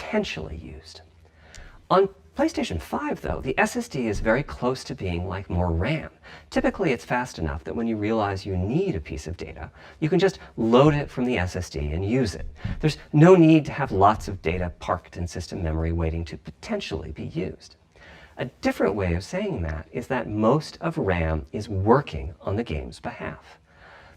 potentially used. On PlayStation 5, though, the SSD is very close to being like more RAM. Typically, it's fast enough that when you realize you need a piece of data, you can just load it from the SSD and use it. There's no need to have lots of data parked in system memory waiting to potentially be used. A different way of saying that is that most of RAM is working on the game's behalf.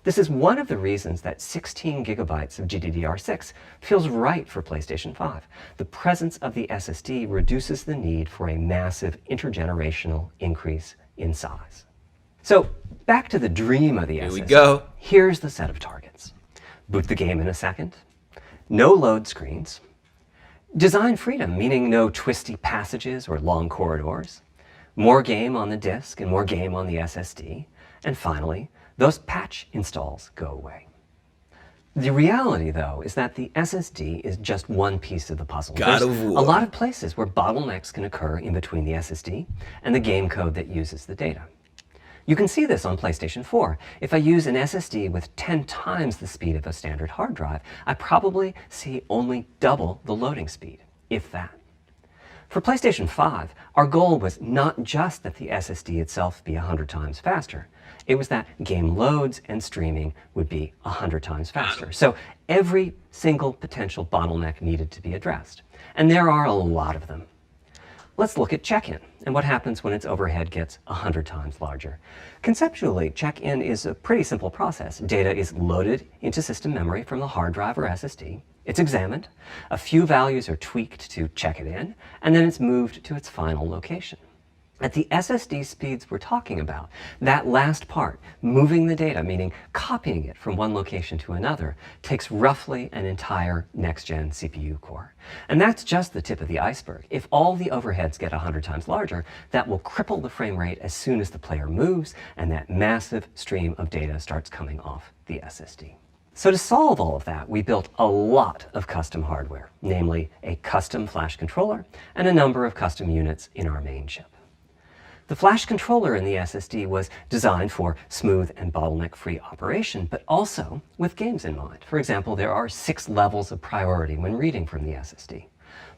This is one of the reasons that 16 gigabytes of GDDR6 feels right for PlayStation 5. The presence of the SSD reduces the need for a massive intergenerational increase in size. So back to the dream of the SSD. Here we go. Here's the set of targets. Boot the game in a second. No load screens. Design freedom, meaning no twisty passages or long corridors. More game on the disk and more game on the SSD. And finally, those patch installs go away. The reality, though, is that the SSD is just one piece of the puzzle. There's a lot of places where bottlenecks can occur in between the SSD and the game code that uses the data. You can see this on PlayStation 4. If I use an SSD with 10 times the speed of a standard hard drive, I probably see only double the loading speed, if that. For PlayStation 5, our goal was not just that the SSD itself be 100 times faster. It was that game loads and streaming would be 100 times faster. So every single potential bottleneck needed to be addressed. And there are a lot of them. Let's look at check-in and what happens when its overhead gets 100 times larger. Conceptually, check-in is a pretty simple process. Data is loaded into system memory from the hard drive or SSD. It's examined, a few values are tweaked to check it in, and then it's moved to its final location. At the SSD speeds we're talking about, that last part, moving the data, meaning copying it from one location to another, takes roughly an entire next-gen CPU core. And that's just the tip of the iceberg. If all the overheads get 100 times larger, that will cripple the frame rate as soon as the player moves, and that massive stream of data starts coming off the SSD. So to solve all of that, we built a lot of custom hardware, namely a custom flash controller and a number of custom units in our main chip. The flash controller in the SSD was designed for smooth and bottleneck-free operation, but also with games in mind. For example, there are 6 levels of priority when reading from the SSD.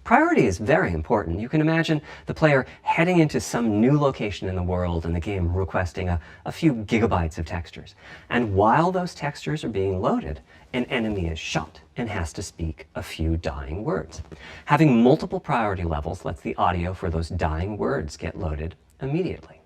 Priority is very important. You can imagine the player heading into some new location in the world and the game requesting a few gigabytes of textures. And while those textures are being loaded, an enemy is shot and has to speak a few dying words. Having multiple priority levels lets the audio for those dying words get loaded immediately.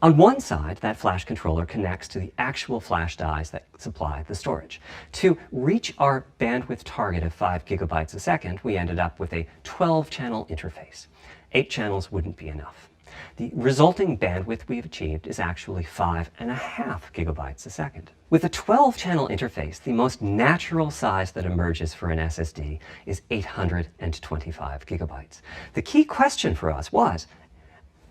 On one side, that flash controller connects to the actual flash dies that supply the storage. To reach our bandwidth target of 5 gigabytes a second, we ended up with a 12-channel interface. 8 channels wouldn't be enough. The resulting bandwidth we've achieved is actually 5.5 gigabytes a second. With a 12-channel interface, the most natural size that emerges for an SSD is 825 gigabytes. The key question for us was,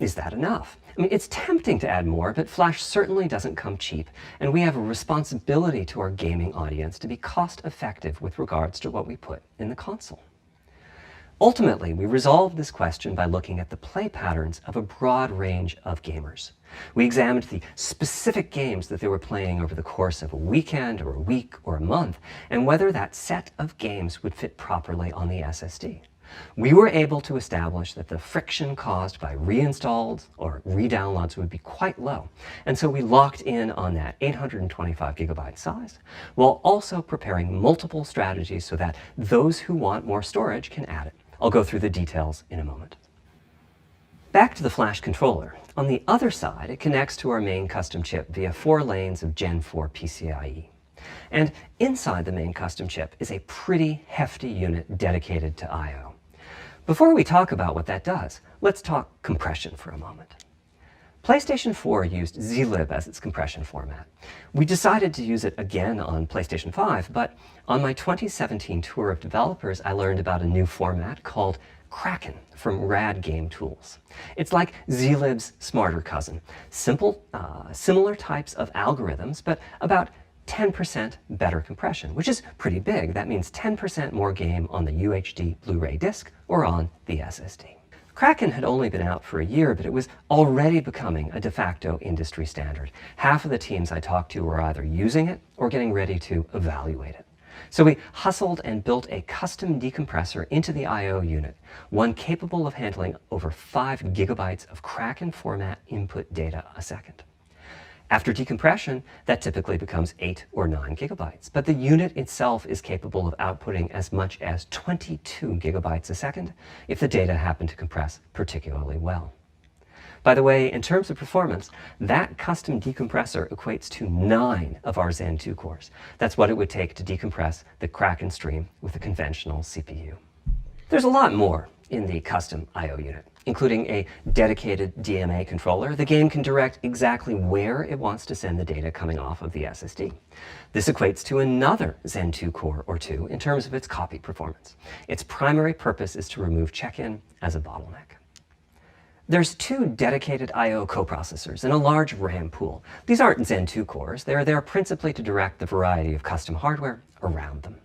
is that enough? I mean, it's tempting to add more, but Flash certainly doesn't come cheap, and we have a responsibility to our gaming audience to be cost-effective with regards to what we put in the console. Ultimately, we resolved this question by looking at the play patterns of a broad range of gamers. We examined the specific games that they were playing over the course of a weekend or a week or a month, and whether that set of games would fit properly on the SSD. We were able to establish that the friction caused by reinstalls or redownloads would be quite low, and so we locked in on that 825 gigabyte size, while also preparing multiple strategies so that those who want more storage can add it. I'll go through the details in a moment. Back to the flash controller. On the other side, it connects to our main custom chip via 4 lanes of Gen 4 PCIe. And inside the main custom chip is a pretty hefty unit dedicated to I/O. Before we talk about what that does, let's talk compression for a moment. PlayStation 4 used zlib as its compression format. We decided to use it again on PlayStation 5, but on my 2017 tour of developers, I learned about a new format called Kraken from Rad Game Tools. It's like zlib's smarter cousin. Simple, similar types of algorithms, but about 10% better compression, which is pretty big. That means 10% more game on the UHD Blu-ray disc or on the SSD. Kraken had only been out for a year, but it was already becoming a de facto industry standard. Half of the teams I talked to were either using it or getting ready to evaluate it. So we hustled and built a custom decompressor into the I/O unit, one capable of handling over 5 gigabytes of Kraken format input data a second. After decompression, that typically becomes 8 or 9 gigabytes, but the unit itself is capable of outputting as much as 22 gigabytes a second if the data happen to compress particularly well. By the way, in terms of performance, that custom decompressor equates to 9 of our Zen 2 cores. That's what it would take to decompress the Kraken stream with a conventional CPU. There's a lot more in the custom I/O unit, including a dedicated DMA controller. The game can direct exactly where it wants to send the data coming off of the SSD. This equates to another Zen 2 core or two in terms of its copy performance. Its primary purpose is to remove check-in as a bottleneck. There's 2 dedicated I/O coprocessors and a large RAM pool. These aren't Zen 2 cores. They're there principally to direct the variety of custom hardware around them.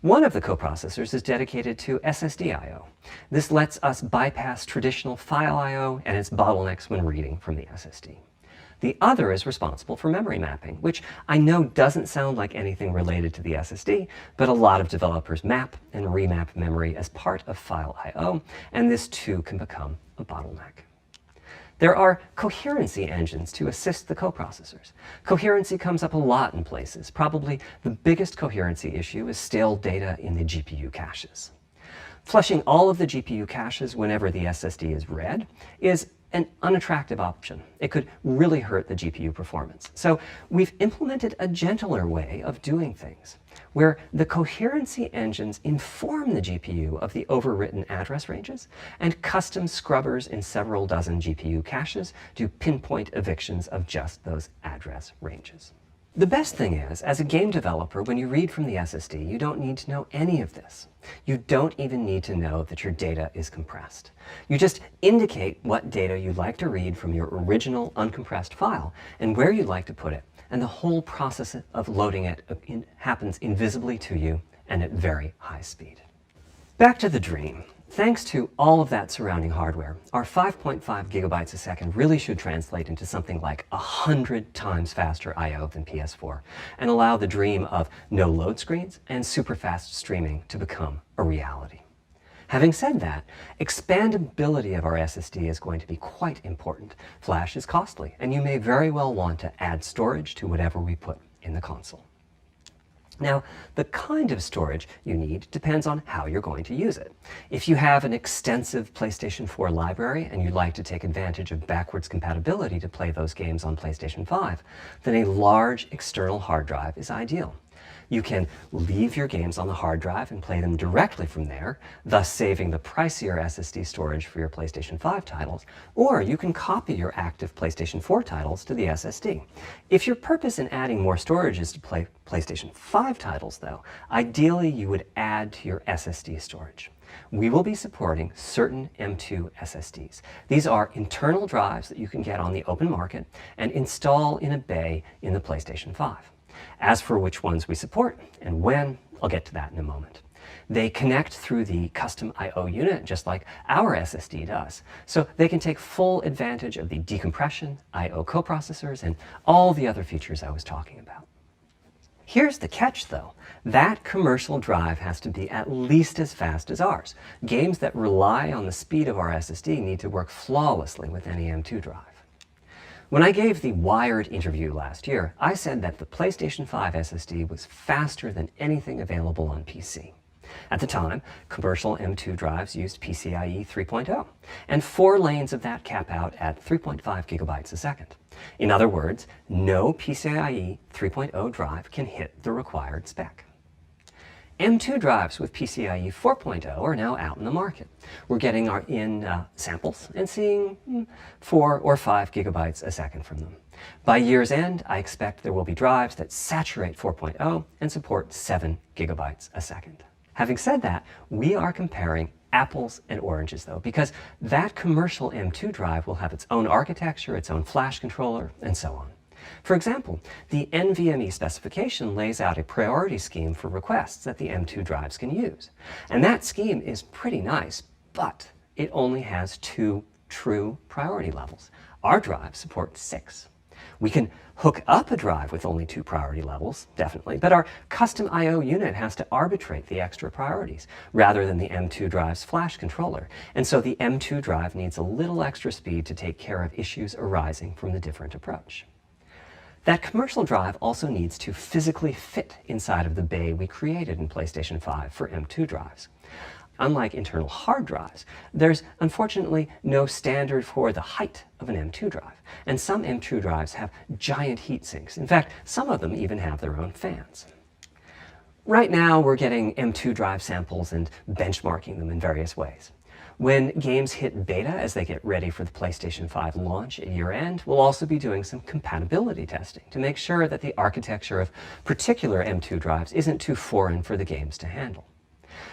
One of the coprocessors is dedicated to SSD I/O. This lets us bypass traditional file I/O and its bottlenecks when reading from the SSD. The other is responsible for memory mapping, which I know doesn't sound like anything related to the SSD, but a lot of developers map and remap memory as part of file I/O, and this too can become a bottleneck. There are coherency engines to assist the coprocessors. Coherency comes up a lot in places. Probably the biggest coherency issue is stale data in the GPU caches. Flushing all of the GPU caches whenever the SSD is read is an unattractive option. It could really hurt the GPU performance. So we've implemented a gentler way of doing things, where the coherency engines inform the GPU of the overwritten address ranges, and custom scrubbers in several dozen GPU caches do pinpoint evictions of just those address ranges. The best thing is, as a game developer, when you read from the SSD, you don't need to know any of this. You don't even need to know that your data is compressed. You just indicate what data you'd like to read from your original uncompressed file and where you'd like to put it, and the whole process of loading it happens invisibly to you and at very high speed. Back to the dream. Thanks to all of that surrounding hardware, our 5.5 gigabytes a second really should translate into something like 100 times faster I/O than PS4 and allow the dream of no load screens and super fast streaming to become a reality. Having said that, expandability of our SSD is going to be quite important. Flash is costly, and you may very well want to add storage to whatever we put in the console. Now, the kind of storage you need depends on how you're going to use it. If you have an extensive PlayStation 4 library and you'd like to take advantage of backwards compatibility to play those games on PlayStation 5, then a large external hard drive is ideal. You can leave your games on the hard drive and play them directly from there, thus saving the pricier SSD storage for your PlayStation 5 titles, or you can copy your active PlayStation 4 titles to the SSD. If your purpose in adding more storage is to play PlayStation 5 titles, though, ideally you would add to your SSD storage. We will be supporting certain M2 SSDs. These are internal drives that you can get on the open market and install in a bay in the PlayStation 5. As for which ones we support and when, I'll get to that in a moment. They connect through the custom I/O unit just like our SSD does, so they can take full advantage of the decompression, I/O coprocessors, and all the other features I was talking about. Here's the catch though. That commercial drive has to be at least as fast as ours. Games that rely on the speed of our SSD need to work flawlessly with any M2 drive. When I gave the Wired interview last year, I said that the PlayStation 5 SSD was faster than anything available on PC. At the time, commercial M2 drives used PCIe 3.0, and 4 lanes of that cap out at 3.5 gigabytes a second. In other words, no PCIe 3.0 drive can hit the required spec. M2 drives with PCIe 4.0 are now out in the market. We're getting samples and seeing 4 or 5 gigabytes a second from them. By year's end, I expect there will be drives that saturate 4.0 and support 7 gigabytes a second. Having said that, we are comparing apples and oranges though, because that commercial M2 drive will have its own architecture, its own flash controller, and so on. For example, the NVMe specification lays out a priority scheme for requests that the M2 drives can use. And that scheme is pretty nice, but it only has 2 true priority levels. Our drive supports 6. We can hook up a drive with only 2 priority levels, definitely, but our custom I/O unit has to arbitrate the extra priorities rather than the M2 drive's flash controller, and so the M2 drive needs a little extra speed to take care of issues arising from the different approach. That commercial drive also needs to physically fit inside of the bay we created in PlayStation 5 for M2 drives. Unlike internal hard drives, there's unfortunately no standard for the height of an M2 drive, and some M2 drives have giant heat sinks. In fact, some of them even have their own fans. Right now, we're getting M2 drive samples and benchmarking them in various ways. When games hit beta as they get ready for the PlayStation 5 launch at year-end, we'll also be doing some compatibility testing to make sure that the architecture of particular M2 drives isn't too foreign for the games to handle.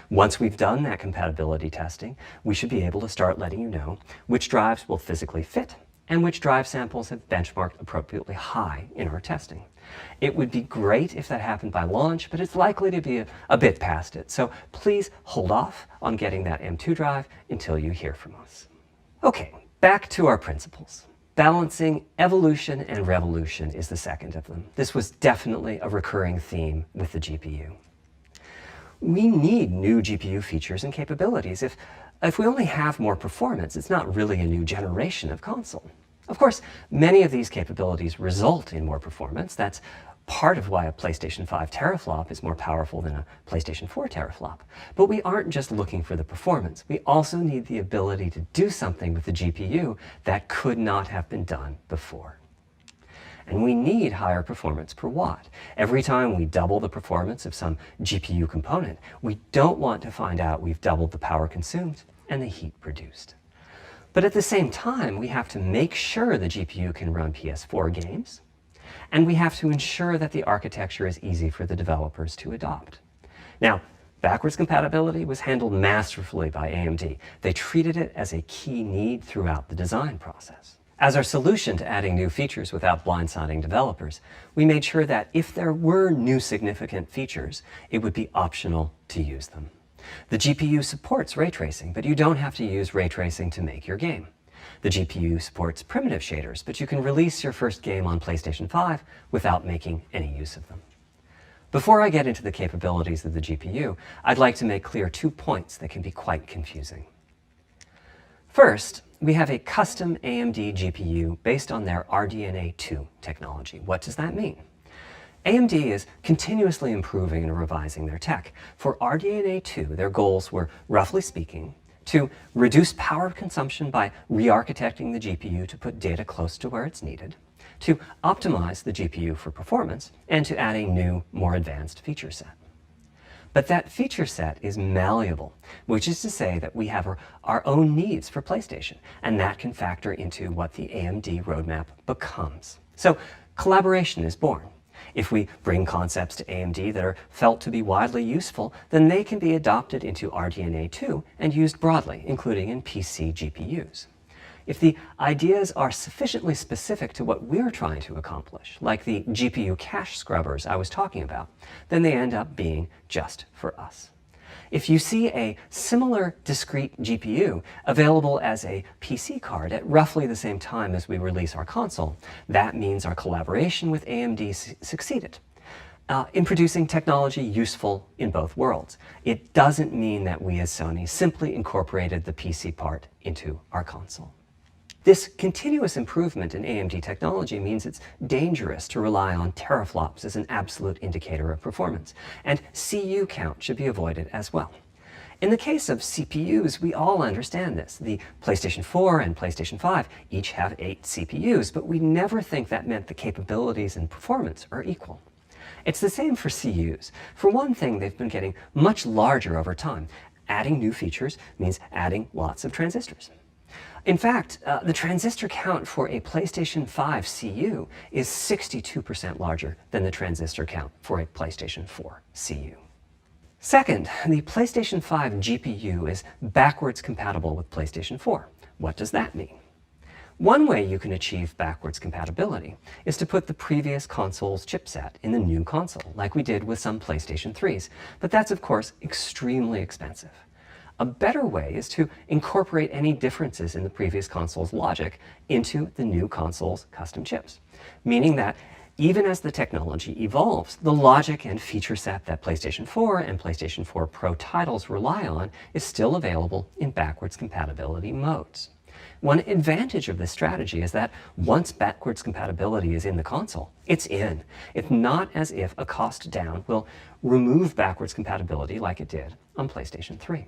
Once we've done that compatibility testing, we should be able to start letting you know which drives will physically fit and which drive samples have benchmarked appropriately high in our testing. It would be great if that happened by launch, but it's likely to be a bit past it, so please hold off on getting that M2 drive until you hear from us. Okay, back to our principles. Balancing evolution and revolution is the second of them. This was definitely a recurring theme with the GPU. We need new GPU features and capabilities. If we only have more performance, it's not really a new generation of console. Of course, many of these capabilities result in more performance. That's part of why a PlayStation 5 teraflop is more powerful than a PlayStation 4 teraflop. But we aren't just looking for the performance. We also need the ability to do something with the GPU that could not have been done before. And we need higher performance per watt. Every time we double the performance of some GPU component, we don't want to find out we've doubled the power consumed and the heat produced. But at the same time, we have to make sure the GPU can run PS4 games, and we have to ensure that the architecture is easy for the developers to adopt. Now, backwards compatibility was handled masterfully by AMD. They treated it as a key need throughout the design process. As our solution to adding new features without blindsiding developers, we made sure that if there were new significant features, it would be optional to use them. The GPU supports ray tracing, but you don't have to use ray tracing to make your game. The GPU supports primitive shaders, but you can release your first game on PlayStation 5 without making any use of them. Before I get into the capabilities of the GPU, I'd like to make clear 2 points that can be quite confusing. First, we have a custom AMD GPU based on their RDNA 2 technology. What does that mean? AMD is continuously improving and revising their tech. For RDNA 2, their goals were, roughly speaking, to reduce power consumption by re-architecting the GPU to put data close to where it's needed, to optimize the GPU for performance, and to add a new, more advanced feature set. But that feature set is malleable, which is to say that we have our own needs for PlayStation, and that can factor into what the AMD roadmap becomes. So collaboration is born. If we bring concepts to AMD that are felt to be widely useful, then they can be adopted into RDNA 2 and used broadly, including in PC GPUs. If the ideas are sufficiently specific to what we're trying to accomplish, like the GPU cache scrubbers I was talking about, then they end up being just for us. If you see a similar discrete GPU available as a PC card at roughly the same time as we release our console, that means our collaboration with AMD succeeded in producing technology useful in both worlds. It doesn't mean that we as Sony simply incorporated the PC part into our console. This continuous improvement in AMD technology means it's dangerous to rely on teraflops as an absolute indicator of performance, and CU count should be avoided as well. In the case of CPUs, we all understand this. The PlayStation 4 and PlayStation 5 each have 8 CPUs, but we never think that meant the capabilities and performance are equal. It's the same for CUs. For one thing, they've been getting much larger over time. Adding new features means adding lots of transistors. In fact, the transistor count for a PlayStation 5 CU is 62% larger than the transistor count for a PlayStation 4 CU. Second, the PlayStation 5 GPU is backwards compatible with PlayStation 4. What does that mean? One way you can achieve backwards compatibility is to put the previous console's chipset in the new console, like we did with some PlayStation 3s, but that's of course extremely expensive. A better way is to incorporate any differences in the previous console's logic into the new console's custom chips, meaning that even as the technology evolves, the logic and feature set that PlayStation 4 and PlayStation 4 Pro titles rely on is still available in backwards compatibility modes. One advantage of this strategy is that once backwards compatibility is in the console, it's in. It's not as if a cost down will remove backwards compatibility like it did on PlayStation 3.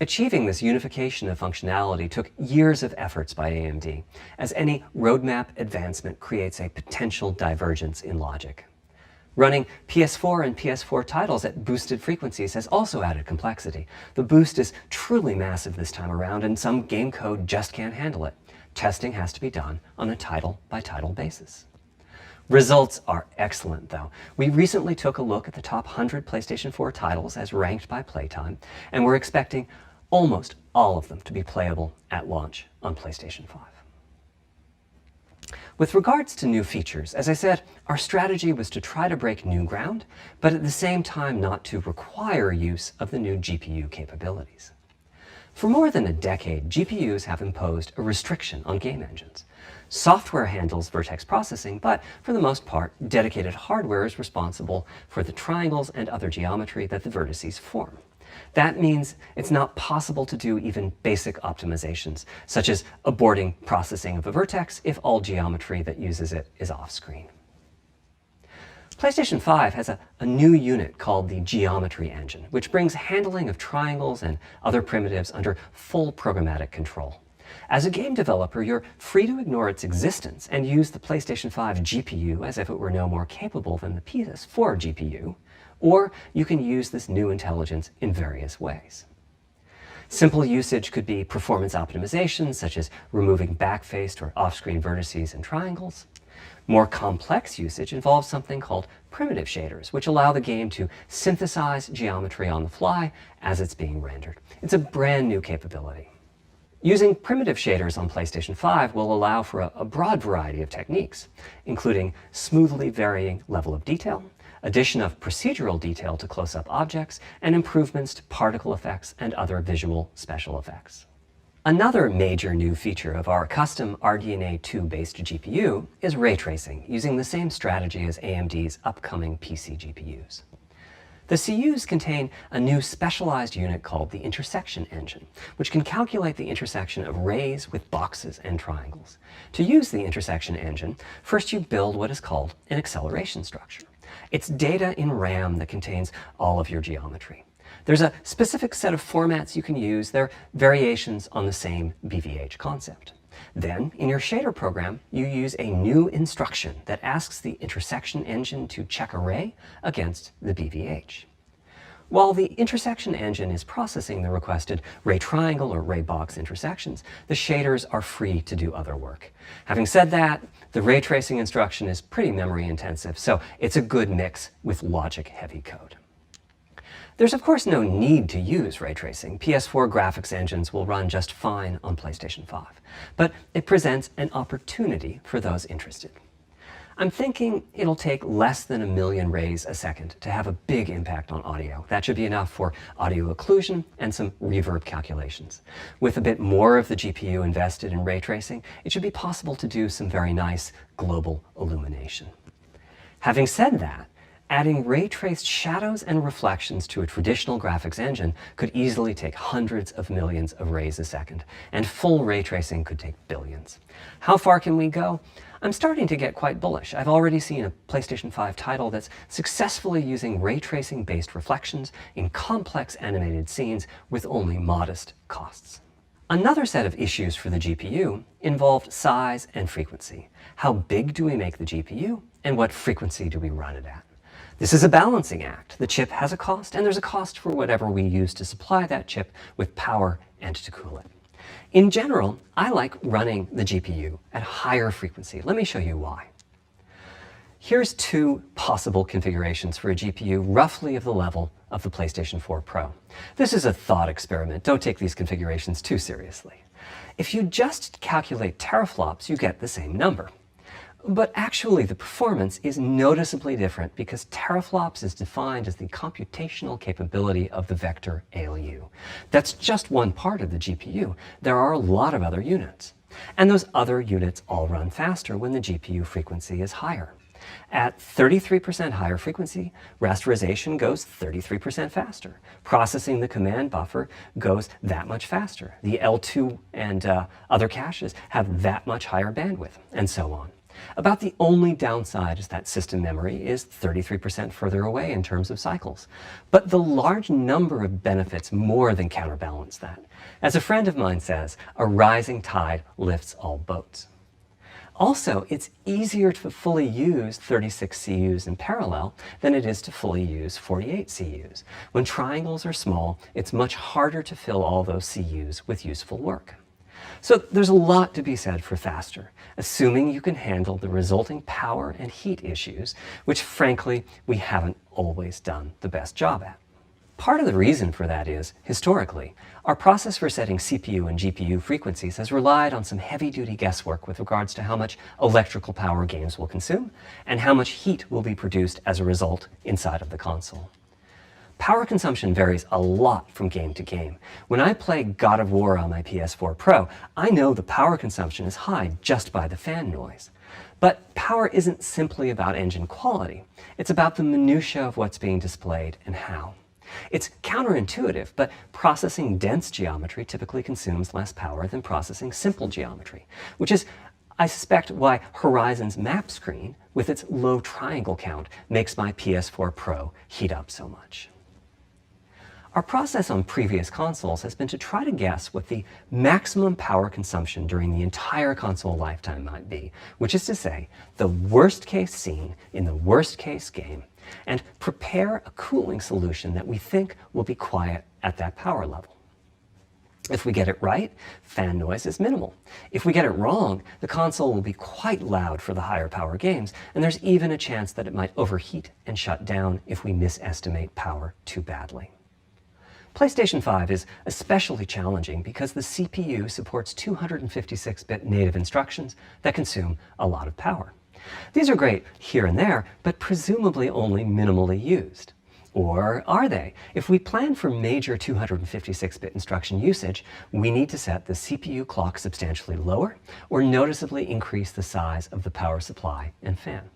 Achieving this unification of functionality took years of efforts by AMD, as any roadmap advancement creates a potential divergence in logic. Running PS4 and PS4 titles at boosted frequencies has also added complexity. The boost is truly massive this time around, and some game code just can't handle it. Testing has to be done on a title-by-title basis. Results are excellent, though. We recently took a look at the top 100 PlayStation 4 titles as ranked by playtime, and we're expecting almost all of them to be playable at launch on PlayStation 5. With regards to new features, as I said, our strategy was to try to break new ground, but at the same time not to require use of the new GPU capabilities. For more than a decade, GPUs have imposed a restriction on game engines. Software handles vertex processing, but for the most part, dedicated hardware is responsible for the triangles and other geometry that the vertices form. That means it's not possible to do even basic optimizations, such as aborting processing of a vertex if all geometry that uses it is off-screen. PlayStation 5 has a new unit called the Geometry Engine, which brings handling of triangles and other primitives under full programmatic control. As a game developer, you're free to ignore its existence and use the PlayStation 5 GPU as if it were no more capable than the PS4 GPU, or you can use this new intelligence in various ways. Simple usage could be performance optimization, such as removing backfaced or off-screen vertices and triangles. More complex usage involves something called primitive shaders, which allow the game to synthesize geometry on the fly as it's being rendered. It's a brand new capability. Using primitive shaders on PlayStation 5 will allow for a broad variety of techniques, including smoothly varying level of detail, addition of procedural detail to close-up objects, and improvements to particle effects and other visual special effects. Another major new feature of our custom RDNA 2-based GPU is ray tracing, using the same strategy as AMD's upcoming PC GPUs. The CUs contain a new specialized unit called the intersection engine, which can calculate the intersection of rays with boxes and triangles. To use the intersection engine, first you build what is called an acceleration structure. It's data in RAM that contains all of your geometry. There's a specific set of formats you can use. They're variations on the same BVH concept. Then, in your shader program, you use a new instruction that asks the intersection engine to check a ray against the BVH. While the intersection engine is processing the requested ray triangle or ray box intersections, the shaders are free to do other work. Having said that, the ray tracing instruction is pretty memory intensive, so it's a good mix with logic-heavy code. There's of course no need to use ray tracing. PS4 graphics engines will run just fine on PlayStation 5, but it presents an opportunity for those interested. I'm thinking it'll take less than 1 million rays a second to have a big impact on audio. That should be enough for audio occlusion and some reverb calculations. With a bit more of the GPU invested in ray tracing, it should be possible to do some very nice global illumination. Having said that, adding ray-traced shadows and reflections to a traditional graphics engine could easily take hundreds of millions of rays a second, and full ray tracing could take billions. How far can we go? I'm starting to get quite bullish. I've already seen a PlayStation 5 title that's successfully using ray tracing-based reflections in complex animated scenes with only modest costs. Another set of issues for the GPU involved size and frequency. How big do we make the GPU, and what frequency do we run it at? This is a balancing act. The chip has a cost, and there's a cost for whatever we use to supply that chip with power and to cool it. In general, I like running the GPU at higher frequency. Let me show you why. Here's 2 possible configurations for a GPU roughly of the level of the PlayStation 4 Pro. This is a thought experiment. Don't take these configurations too seriously. If you just calculate teraflops, you get the same number. But actually, the performance is noticeably different because teraflops is defined as the computational capability of the vector ALU. That's just one part of the GPU. There are a lot of other units. And those other units all run faster when the GPU frequency is higher. At 33% higher frequency, rasterization goes 33% faster. Processing the command buffer goes that much faster. The L2 and other caches have that much higher bandwidth, and so on. About the only downside is that system memory is 33% further away in terms of cycles. But the large number of benefits more than counterbalance that. As a friend of mine says, a rising tide lifts all boats. Also, it's easier to fully use 36 CUs in parallel than it is to fully use 48 CUs. When triangles are small, it's much harder to fill all those CUs with useful work. So there's a lot to be said for faster, assuming you can handle the resulting power and heat issues, which frankly, we haven't always done the best job at. Part of the reason for that is, historically, our process for setting CPU and GPU frequencies has relied on some heavy-duty guesswork with regards to how much electrical power games will consume and how much heat will be produced as a result inside of the console. Power consumption varies a lot from game to game. When I play God of War on my PS4 Pro, I know the power consumption is high just by the fan noise. But power isn't simply about engine quality. It's about the minutiae of what's being displayed and how. It's counterintuitive, but processing dense geometry typically consumes less power than processing simple geometry, which is, I suspect, why Horizon's map screen, with its low triangle count, makes my PS4 Pro heat up so much. Our process on previous consoles has been to try to guess what the maximum power consumption during the entire console lifetime might be, which is to say, the worst case scene in the worst case game, and prepare a cooling solution that we think will be quiet at that power level. If we get it right, fan noise is minimal. If we get it wrong, the console will be quite loud for the higher power games, and there's even a chance that it might overheat and shut down if we misestimate power too badly. PlayStation 5 is especially challenging because the CPU supports 256-bit native instructions that consume a lot of power. These are great here and there, but presumably only minimally used. Or are they? If we plan for major 256-bit instruction usage, we need to set the CPU clock substantially lower or noticeably increase the size of the power supply and fan.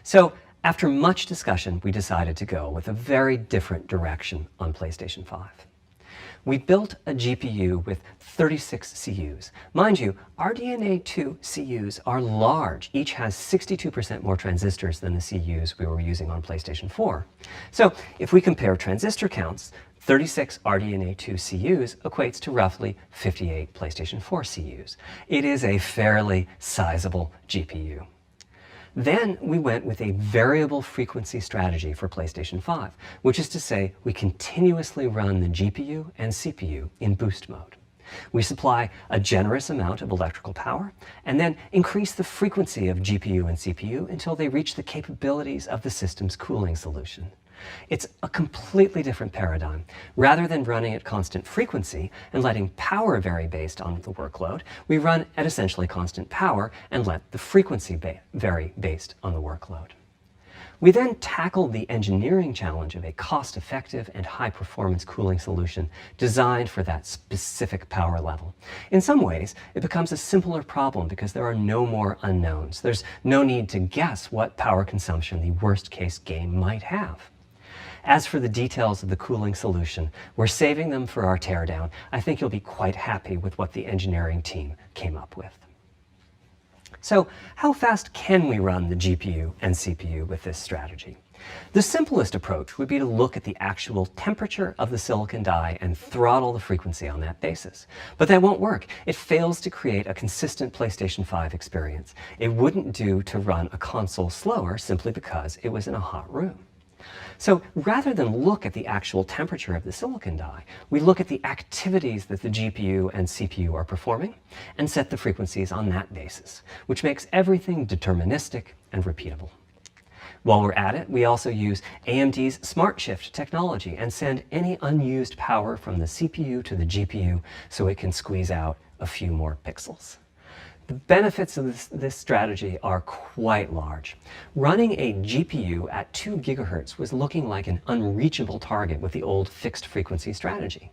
So, after much discussion, we decided to go with a very different direction on PlayStation 5. We built a GPU with 36 CUs. Mind you, RDNA 2 CUs are large. Each has 62% more transistors than the CUs we were using on PlayStation 4. So if we compare transistor counts, 36 RDNA 2 CUs equates to roughly 58 PlayStation 4 CUs. It is a fairly sizable GPU. Then we went with a variable frequency strategy for PlayStation 5, which is to say we continuously run the GPU and CPU in boost mode. We supply a generous amount of electrical power and then increase the frequency of GPU and CPU until they reach the capabilities of the system's cooling solution. It's a completely different paradigm. Rather than running at constant frequency and letting power vary based on the workload, we run at essentially constant power and let the frequency vary based on the workload. We then tackled the engineering challenge of a cost-effective and high-performance cooling solution designed for that specific power level. In some ways, it becomes a simpler problem because there are no more unknowns. There's no need to guess what power consumption the worst-case game might have. As for the details of the cooling solution, we're saving them for our teardown. I think you'll be quite happy with what the engineering team came up with. So, how fast can we run the GPU and CPU with this strategy? The simplest approach would be to look at the actual temperature of the silicon die and throttle the frequency on that basis. But that won't work. It fails to create a consistent PlayStation 5 experience. It wouldn't do to run a console slower simply because it was in a hot room. So rather than look at the actual temperature of the silicon die, we look at the activities that the GPU and CPU are performing and set the frequencies on that basis, which makes everything deterministic and repeatable. While we're at it, we also use AMD's Smart Shift technology and send any unused power from the CPU to the GPU so it can squeeze out a few more pixels. The benefits of this strategy are quite large. Running a GPU at 2 gigahertz was looking like an unreachable target with the old fixed frequency strategy.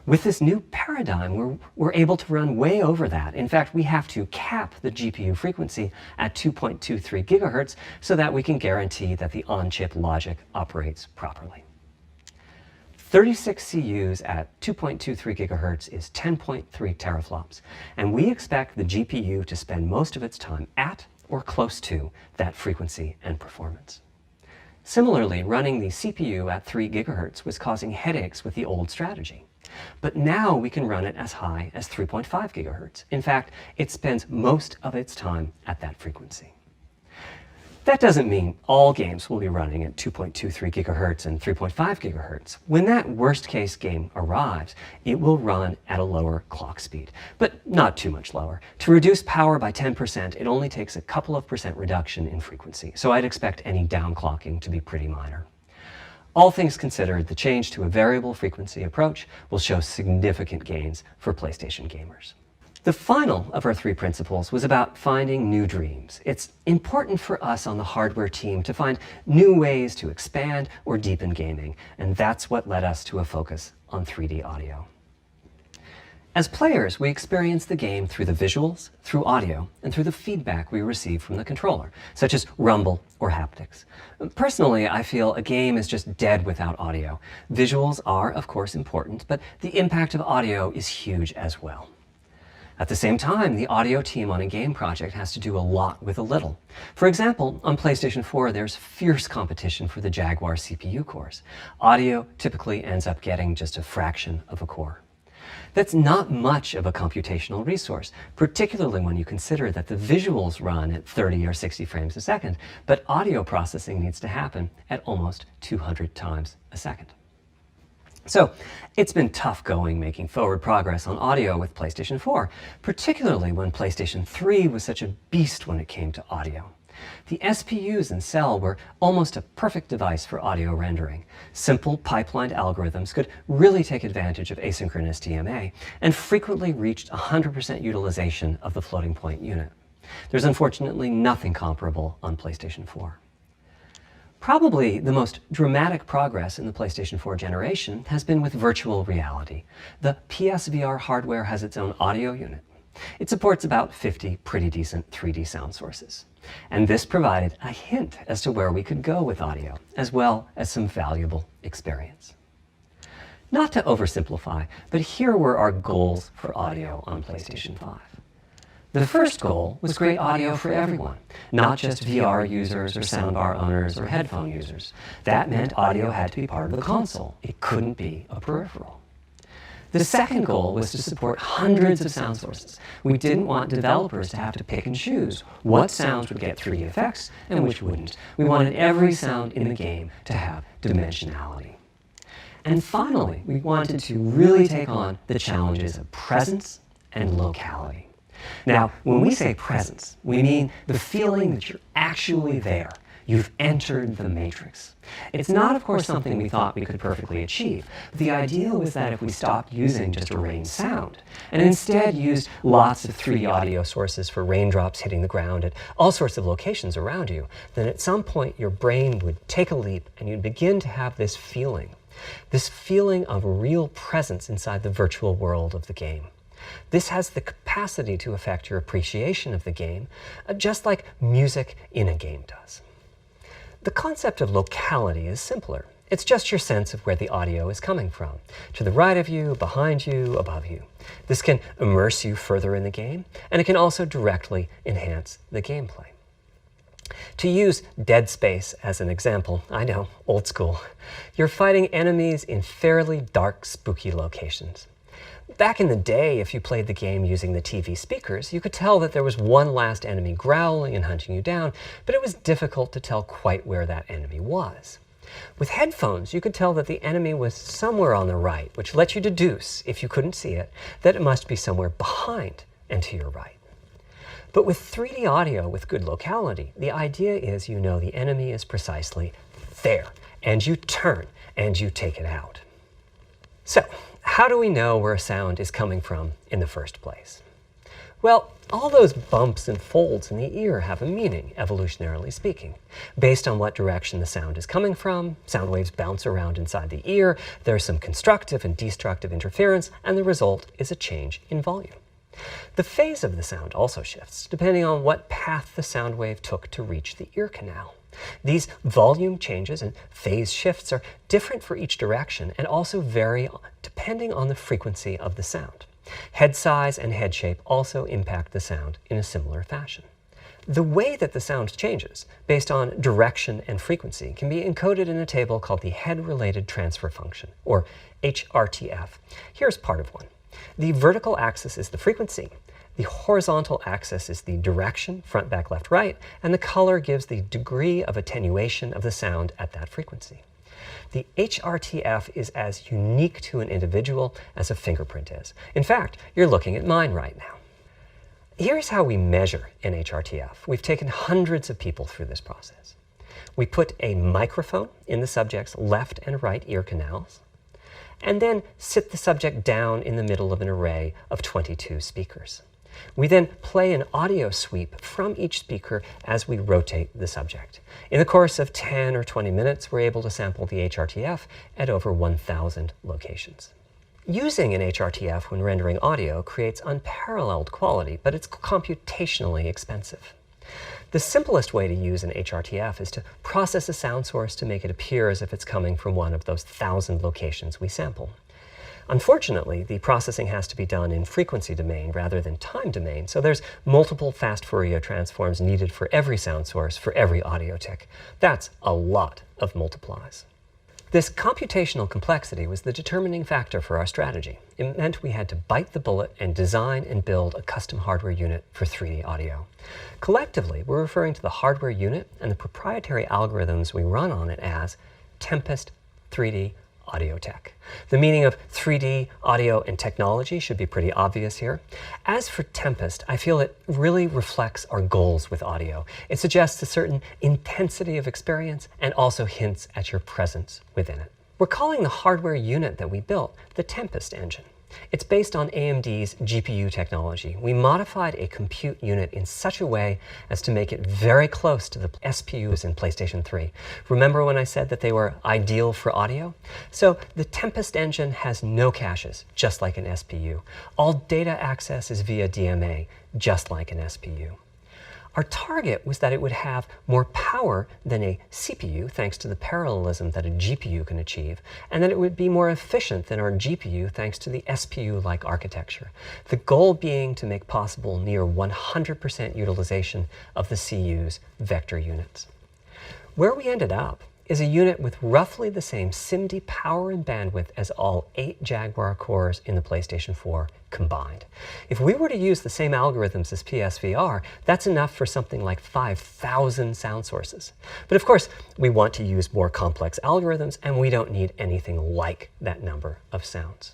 With this new paradigm, we're able to run way over that. In fact, we have to cap the GPU frequency at 2.23 gigahertz so that we can guarantee that the on-chip logic operates properly. 36 CUs at 2.23 gigahertz is 10.3 teraflops, and we expect the GPU to spend most of its time at or close to that frequency and performance. Similarly, running the CPU at 3 gigahertz was causing headaches with the old strategy. But now we can run it as high as 3.5 gigahertz. In fact, it spends most of its time at that frequency. That doesn't mean all games will be running at 2.23 gigahertz and 3.5 gigahertz. When that worst-case game arrives, it will run at a lower clock speed, but not too much lower. To reduce power by 10%, it only takes a couple of percent reduction in frequency, so I'd expect any downclocking to be pretty minor. All things considered, the change to a variable frequency approach will show significant gains for PlayStation gamers. The final of our 3 principles was about finding new dreams. It's important for us on the hardware team to find new ways to expand or deepen gaming, and that's what led us to a focus on 3D audio. As players, we experience the game through the visuals, through audio, and through the feedback we receive from the controller, such as rumble or haptics. Personally, I feel a game is just dead without audio. Visuals are, of course, important, but the impact of audio is huge as well. At the same time, the audio team on a game project has to do a lot with a little. For example, on PlayStation 4, there's fierce competition for the Jaguar CPU cores. Audio typically ends up getting just a fraction of a core. That's not much of a computational resource, particularly when you consider that the visuals run at 30 or 60 frames a second, but audio processing needs to happen at almost 200 times a second. So it's been tough going making forward progress on audio with PlayStation 4, particularly when PlayStation 3 was such a beast when it came to audio. The SPUs in Cell were almost a perfect device for audio rendering. Simple pipelined algorithms could really take advantage of asynchronous DMA and frequently reached 100% utilization of the floating point unit. There's unfortunately nothing comparable on PlayStation 4. Probably the most dramatic progress in the PlayStation 4 generation has been with virtual reality. The PSVR hardware has its own audio unit. It supports about 50 pretty decent 3D sound sources. And this provided a hint as to where we could go with audio, as well as some valuable experience. Not to oversimplify, but here were our goals for audio on PlayStation 5. The first goal was great audio for everyone, not just VR users or soundbar owners or headphone users. That meant audio had to be part of the console. It couldn't be a peripheral. The second goal was to support hundreds of sound sources. We didn't want developers to have to pick and choose what sounds would get 3D effects and which wouldn't. We wanted every sound in the game to have dimensionality. And finally, we wanted to really take on the challenges of presence and locality. Now, when we say presence, we mean the feeling that you're actually there. You've entered the matrix. It's not, of course, something we thought we could perfectly achieve. The idea was that if we stopped using just a rain sound and instead used lots of 3D audio sources for raindrops hitting the ground at all sorts of locations around you, then at some point your brain would take a leap and you'd begin to have this feeling of real presence inside the virtual world of the game. This has the capacity to affect your appreciation of the game, just like music in a game does. The concept of locality is simpler. It's just your sense of where the audio is coming from, to the right of you, behind you, above you. This can immerse you further in the game, and it can also directly enhance the gameplay. To use Dead Space as an example, I know, old school, you're fighting enemies in fairly dark, spooky locations. Back in the day, if you played the game using the TV speakers, you could tell that there was one last enemy growling and hunting you down, but it was difficult to tell quite where that enemy was. With headphones, you could tell that the enemy was somewhere on the right, which let you deduce, if you couldn't see it, that it must be somewhere behind and to your right. But with 3D audio with good locality, the idea is you know the enemy is precisely there, and you turn and you take it out. So, how do we know where a sound is coming from in the first place? Well, all those bumps and folds in the ear have a meaning, evolutionarily speaking. Based on what direction the sound is coming from, sound waves bounce around inside the ear, there's some constructive and destructive interference, and the result is a change in volume. The phase of the sound also shifts, depending on what path the sound wave took to reach the ear canal. These volume changes and phase shifts are different for each direction and also vary depending on the frequency of the sound. Head size and head shape also impact the sound in a similar fashion. The way that the sound changes, based on direction and frequency, can be encoded in a table called the Head-Related Transfer Function, or HRTF. Here's part of one. The vertical axis is the frequency. The horizontal axis is the direction, front, back, left, right, and the color gives the degree of attenuation of the sound at that frequency. The HRTF is as unique to an individual as a fingerprint is. In fact, you're looking at mine right now. Here's how we measure an HRTF. We've taken hundreds of people through this process. We put a microphone in the subject's left and right ear canals, and then sit the subject down in the middle of an array of 22 speakers. We then play an audio sweep from each speaker as we rotate the subject. In the course of 10 or 20 minutes, we're able to sample the HRTF at over 1,000 locations. Using an HRTF when rendering audio creates unparalleled quality, but it's computationally expensive. The simplest way to use an HRTF is to process a sound source to make it appear as if it's coming from one of those 1,000 locations we sample. Unfortunately, the processing has to be done in frequency domain rather than time domain, so there's multiple fast Fourier transforms needed for every sound source for every audio tick. That's a lot of multiplies. This computational complexity was the determining factor for our strategy. It meant we had to bite the bullet and design and build a custom hardware unit for 3D audio. Collectively, we're referring to the hardware unit and the proprietary algorithms we run on it as Tempest 3D Audio Tech. The meaning of 3D audio and technology should be pretty obvious here. As for Tempest, I feel it really reflects our goals with audio. It suggests a certain intensity of experience and also hints at your presence within it. We're calling the hardware unit that we built the Tempest engine. It's based on AMD's GPU technology. We modified a compute unit in such a way as to make it very close to the SPUs in PlayStation 3. Remember when I said that they were ideal for audio? So the Tempest engine has no caches, just like an SPU. All data access is via DMA, just like an SPU. Our target was that it would have more power than a CPU, thanks to the parallelism that a GPU can achieve, and that it would be more efficient than our GPU, thanks to the SPU-like architecture. The goal being to make possible near 100% utilization of the CU's vector units. Where we ended up is a unit with roughly the same SIMD power and bandwidth as all 8 Jaguar cores in the PlayStation 4 combined. If we were to use the same algorithms as PSVR, that's enough for something like 5,000 sound sources. But of course, we want to use more complex algorithms, and we don't need anything like that number of sounds.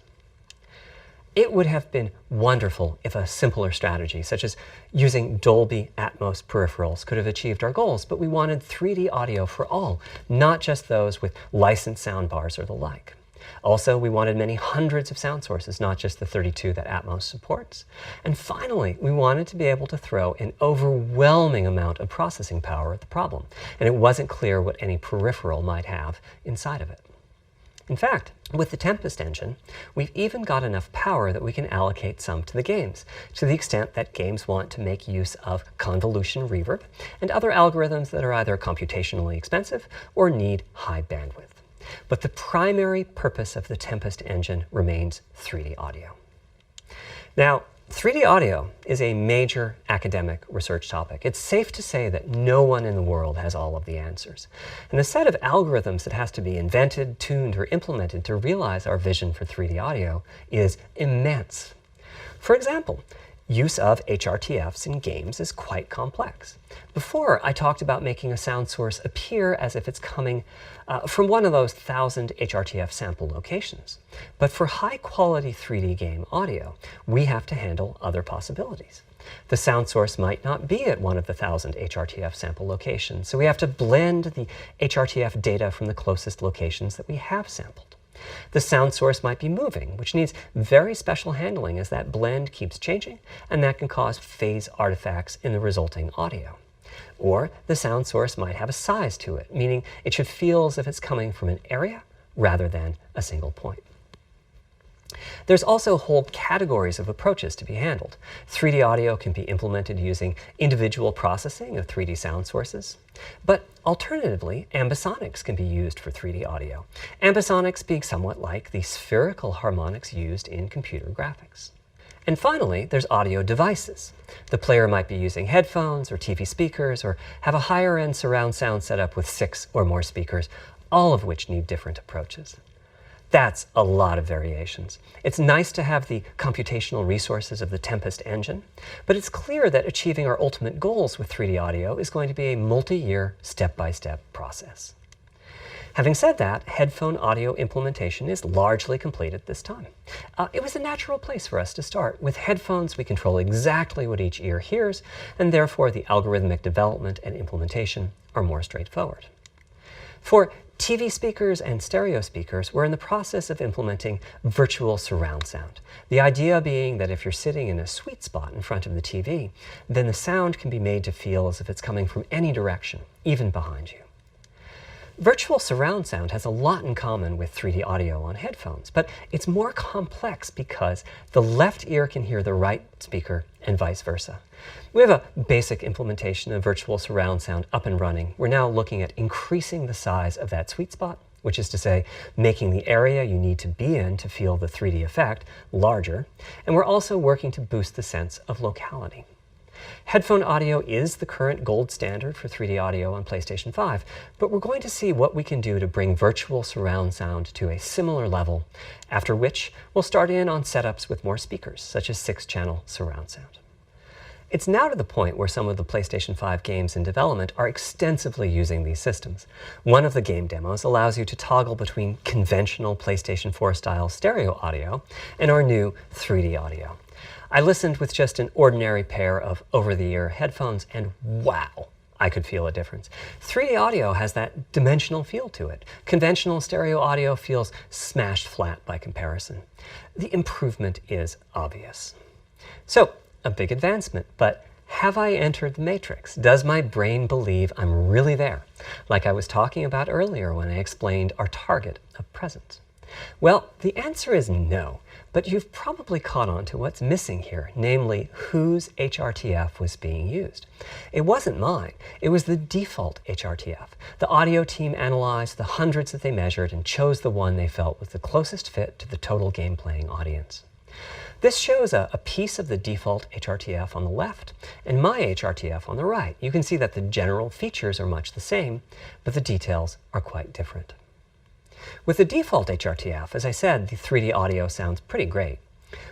It would have been wonderful if a simpler strategy, such as using Dolby Atmos peripherals, could have achieved our goals, but we wanted 3D audio for all, not just those with licensed soundbars or the like. Also, we wanted many hundreds of sound sources, not just the 32 that Atmos supports. And finally, we wanted to be able to throw an overwhelming amount of processing power at the problem, and it wasn't clear what any peripheral might have inside of it. In fact, with the Tempest engine, we've even got enough power that we can allocate some to the games, to the extent that games want to make use of convolution reverb and other algorithms that are either computationally expensive or need high bandwidth. But the primary purpose of the Tempest engine remains 3D audio. Now, 3D audio is a major academic research topic. It's safe to say that no one in the world has all of the answers. And the set of algorithms that has to be invented, tuned, or implemented to realize our vision for 3D audio is immense. For example, use of HRTFs in games is quite complex. Before, I talked about making a sound source appear as if it's coming from one of those 1,000 HRTF sample locations. But for high-quality 3D game audio, we have to handle other possibilities. The sound source might not be at one of the 1,000 HRTF sample locations, so we have to blend the HRTF data from the closest locations that we have sampled. The sound source might be moving, which needs very special handling as that blend keeps changing, and that can cause phase artifacts in the resulting audio. Or the sound source might have a size to it, meaning it should feel as if it's coming from an area rather than a single point. There's also whole categories of approaches to be handled. 3D audio can be implemented using individual processing of 3D sound sources. But alternatively, ambisonics can be used for 3D audio. Ambisonics being somewhat like the spherical harmonics used in computer graphics. And finally, there's audio devices. The player might be using headphones or TV speakers or have a higher-end surround sound setup with 6 or more speakers, all of which need different approaches. That's a lot of variations. It's nice to have the computational resources of the Tempest engine, but it's clear that achieving our ultimate goals with 3D audio is going to be a multi-year, step-by-step process. Having said that, headphone audio implementation is largely complete at this time. It was a natural place for us to start. With headphones, we control exactly what each ear hears, and therefore the algorithmic development and implementation are more straightforward. For TV speakers and stereo speakers, we're in the process of implementing virtual surround sound. The idea being that if you're sitting in a sweet spot in front of the TV, then the sound can be made to feel as if it's coming from any direction, even behind you. Virtual surround sound has a lot in common with 3D audio on headphones, but it's more complex because the left ear can hear the right speaker and vice versa. We have a basic implementation of virtual surround sound up and running. We're now looking at increasing the size of that sweet spot, which is to say, making the area you need to be in to feel the 3D effect larger, and we're also working to boost the sense of locality. Headphone audio is the current gold standard for 3D audio on PlayStation 5, but we're going to see what we can do to bring virtual surround sound to a similar level, after which we'll start in on setups with more speakers, such as 6-channel surround sound. It's now to the point where some of the PlayStation 5 games in development are extensively using these systems. One of the game demos allows you to toggle between conventional PlayStation 4 style stereo audio and our new 3D audio. I listened with just an ordinary pair of over-the-ear headphones, and wow, I could feel a difference. 3D audio has that dimensional feel to it. Conventional stereo audio feels smashed flat by comparison. The improvement is obvious. So, a big advancement, but have I entered the matrix? Does my brain believe I'm really there, like I was talking about earlier when I explained our target of presence? Well, the answer is no, but you've probably caught on to what's missing here, namely whose HRTF was being used. It wasn't mine, it was the default HRTF. The audio team analyzed the hundreds that they measured and chose the one they felt was the closest fit to the total game-playing audience. This shows a piece of the default HRTF on the left and my HRTF on the right. You can see that the general features are much the same, but the details are quite different. With the default HRTF, as I said, the 3D audio sounds pretty great.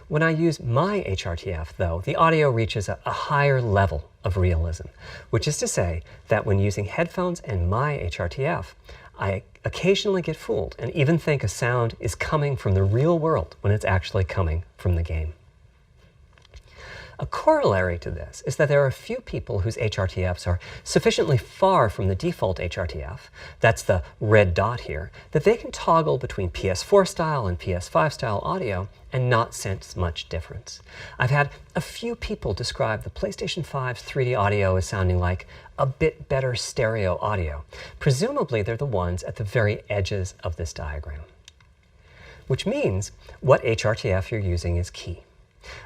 When I use my HRTF, though, the audio reaches a higher level of realism, which is to say that when using headphones and my HRTF, I occasionally get fooled and even think a sound is coming from the real world when it's actually coming from the game. A corollary to this is that there are a few people whose HRTFs are sufficiently far from the default HRTF, that's the red dot here, that they can toggle between PS4 style and PS5 style audio and not sense much difference. I've had a few people describe the PlayStation 5's 3D audio as sounding like a bit better stereo audio. Presumably they're the ones at the very edges of this diagram. Which means what HRTF you're using is key.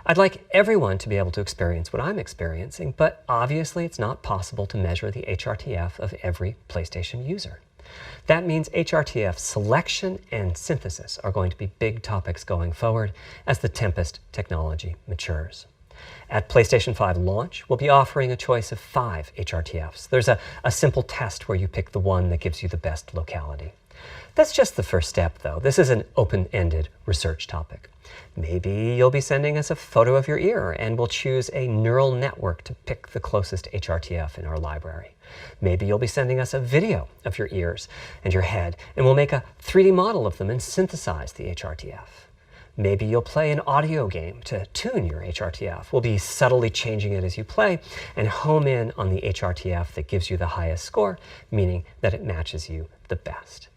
I'd like everyone to be able to experience what I'm experiencing, but obviously it's not possible to measure the HRTF of every PlayStation user. That means HRTF selection and synthesis are going to be big topics going forward as the Tempest technology matures. At PlayStation 5 launch, we'll be offering a choice of 5 HRTFs. There's a simple test where you pick the one that gives you the best locality. That's just the first step, though. This is an open-ended research topic. Maybe you'll be sending us a photo of your ear, and we'll choose a neural network to pick the closest HRTF in our library. Maybe you'll be sending us a video of your ears and your head, and we'll make a 3D model of them and synthesize the HRTF. Maybe you'll play an audio game to tune your HRTF. We'll be subtly changing it as you play and home in on the HRTF that gives you the highest score, meaning that it matches you the best.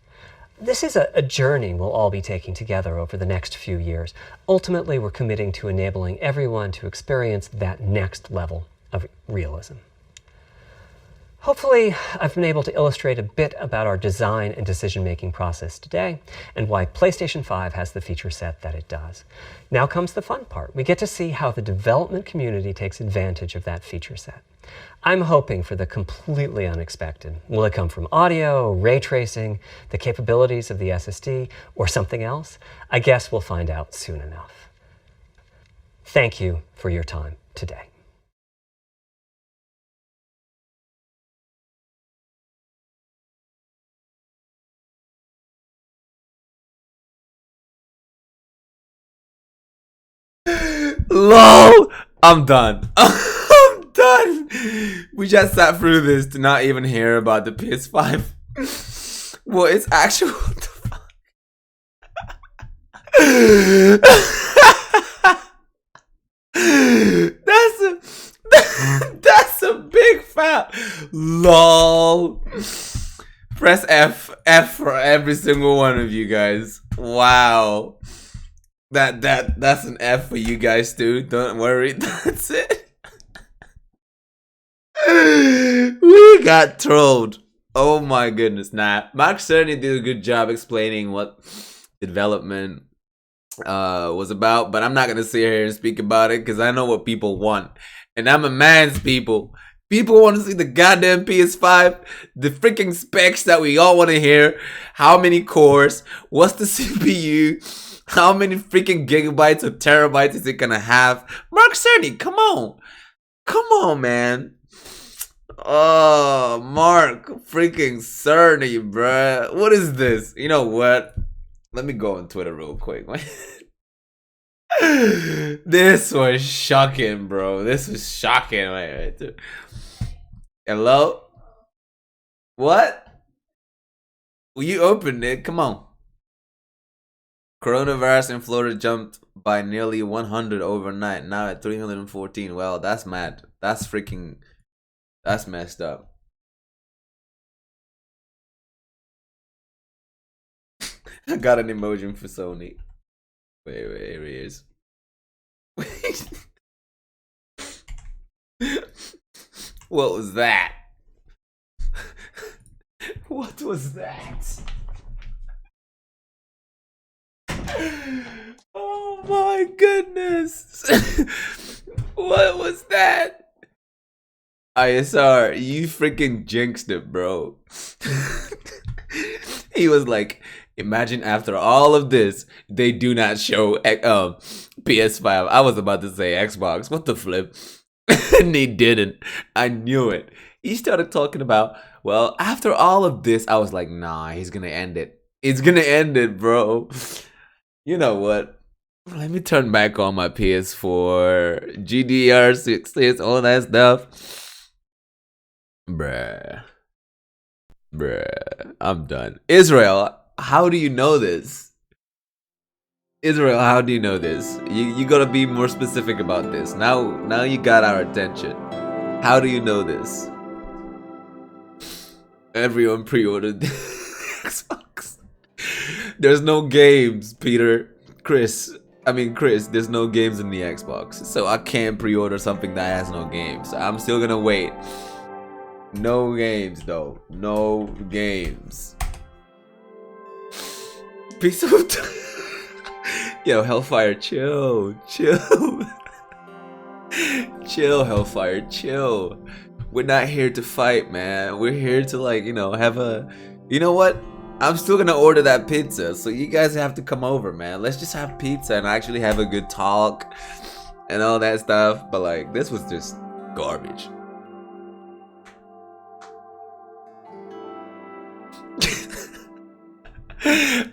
This is a journey we'll all be taking together over the next few years. Ultimately, we're committing to enabling everyone to experience that next level of realism. Hopefully, I've been able to illustrate a bit about our design and decision-making process today, and why PlayStation 5 has the feature set that it does. Now comes the fun part. We get to see how the development community takes advantage of that feature set. I'm hoping for the completely unexpected. Will it come from audio, ray tracing, the capabilities of the SSD, or something else? I guess we'll find out soon enough. Thank you for your time today. LOL! I'm done. I'm done. We just sat through this to not even hear about the PS5. Well, it's actual. What the fuck? That's a big fat LOL. Press F for every single one of you guys. Wow. That's an F for you guys too. Don't worry. That's it. We got trolled. Oh my goodness. Nah, Mark Cerny did a good job explaining what development was about, but I'm not gonna sit here and speak about it because I know what people want, and I'm a man's people. People want to see the goddamn PS5, the freaking specs that we all want to hear. How many cores? What's the CPU? How many freaking gigabytes or terabytes is it gonna have? Mark Cerny, come on. Come on, man. Oh, Mark freaking Cerny, bruh. What is this? You know what? Let me go on Twitter real quick. This was shocking, bro. This was shocking. Wait. Hello? What? Will you open it? Come on. Coronavirus in Florida jumped by nearly 100 overnight, now at 314. Well, that's mad. That's messed up. I got an emoji for Sony. Wait, here he is. What was that? What was that? Oh my goodness. What was that? ISR, you freaking jinxed it, bro. He was like, imagine after all of this, they do not show PS5. I was about to say Xbox. What the flip? And they didn't. I knew it. He started talking about, well, after all of this, I was like, nah, he's gonna end it. He's gonna end it, bro. You know what? Let me turn back on my PS4, GDR6, all that stuff. Bruh. I'm done. Israel, how do you know this? Israel, how do you know this? You gotta be more specific about this. Now you got our attention. How do you know this? Everyone pre-ordered Xbox. There's no games, Peter. Chris, there's no games in the Xbox. So I can't pre-order something that has no games. I'm still gonna wait. No games, though. No games. Piece of Yo, Hellfire, chill. Chill, Hellfire, chill. We're not here to fight, man. We're here to, like, have a... You know what? I'm still gonna order that pizza, so you guys have to come over, man. Let's just have pizza and actually have a good talk and all that stuff. But, like, this was just garbage.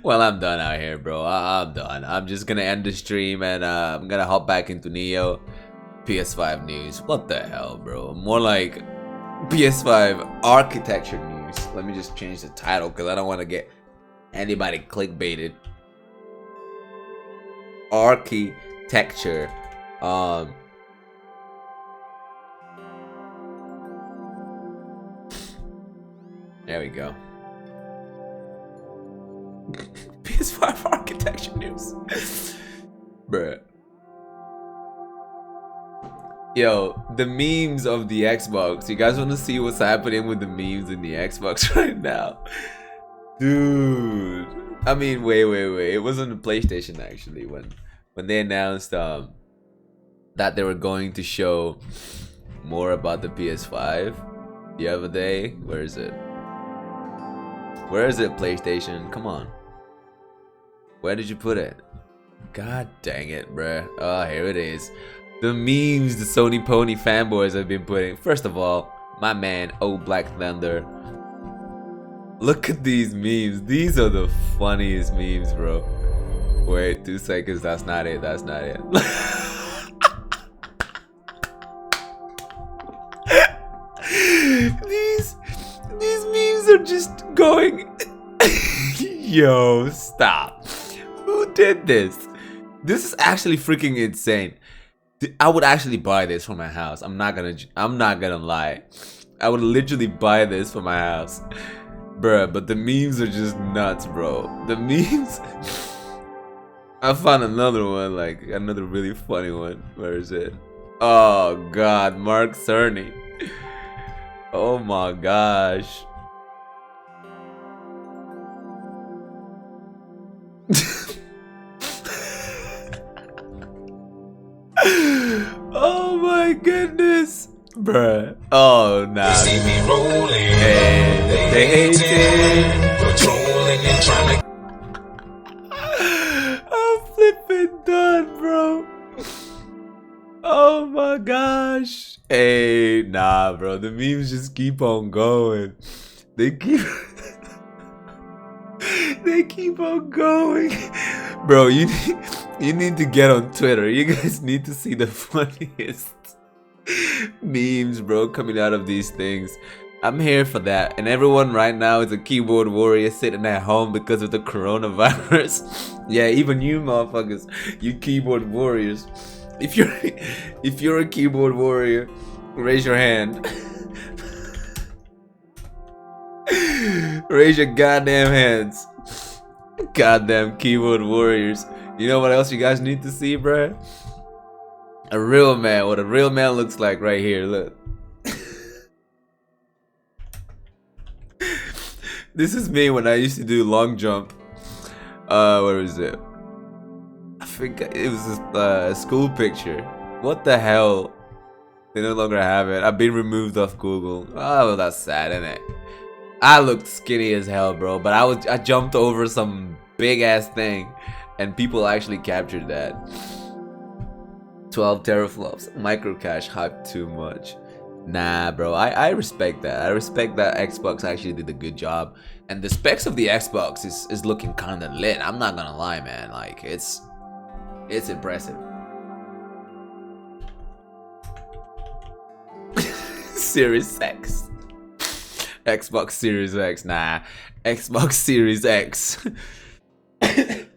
Well, I'm done out here, bro. I'm done. I'm just gonna end the stream and I'm gonna hop back into Neo. PS5 news. What the hell, bro? More like PS5 architecture news. Let me just change the title because I don't want to get anybody clickbaited. Architecture. There we go. PS5 architecture news. Bruh. Yo, the memes of the Xbox. You guys want to see what's happening with the memes in the Xbox right now? Dude. I mean, wait. It was on the PlayStation actually when they announced that they were going to show more about the PS5 the other day. Where is it? Where is it, PlayStation? Come on. Where did you put it? God dang it, bruh. Oh, here it is. The memes the Sony Pony fanboys have been putting. First of all, my man, Oh Black Thunder. Look at these memes. These are the funniest memes, bro. Wait, 2 seconds. That's not it. That's not it. These memes are just going. Yo, stop. Who did this? This is actually freaking insane. I would actually buy this for my house. I'm not gonna lie. I would literally buy this for my house. Bruh, but the memes are just nuts, bro. The memes. I found another one, like another really funny one. Where is it? Oh god, Mark Cerny. Oh my gosh. Oh my goodness, bruh. Oh nah. See me rolling, hey, they hating, patrolling and trying to. I'm flipping done, bro. Oh my gosh. Hey, nah, bro. The memes just keep on going. They keep. They keep on going. Bro, you need to get on Twitter. You guys need to see the funniest memes, bro, coming out of these things. I'm here for that. And everyone right now is a keyboard warrior sitting at home because of the coronavirus. Yeah, even you motherfuckers, you keyboard warriors. If you're a keyboard warrior, raise your hand. Raise your goddamn hands. Goddamn keyboard warriors. You know what else you guys need to see, bruh? A real man. What a real man looks like right here. Look. This is me when I used to do long jump. Where is it? I think it was a school picture. What the hell? They no longer have it. I've been removed off Google. Oh, that's sad, isn't it? I looked skinny as hell, bro, but I jumped over some big ass thing and people actually captured that. 12 teraflops. Microcache hyped too much. Nah, bro, I respect that. I respect that Xbox actually did a good job. And the specs of the Xbox is looking kind of lit. I'm not gonna lie, man. Like, it's impressive. Series X. Xbox Series X, nah. Xbox Series X. Where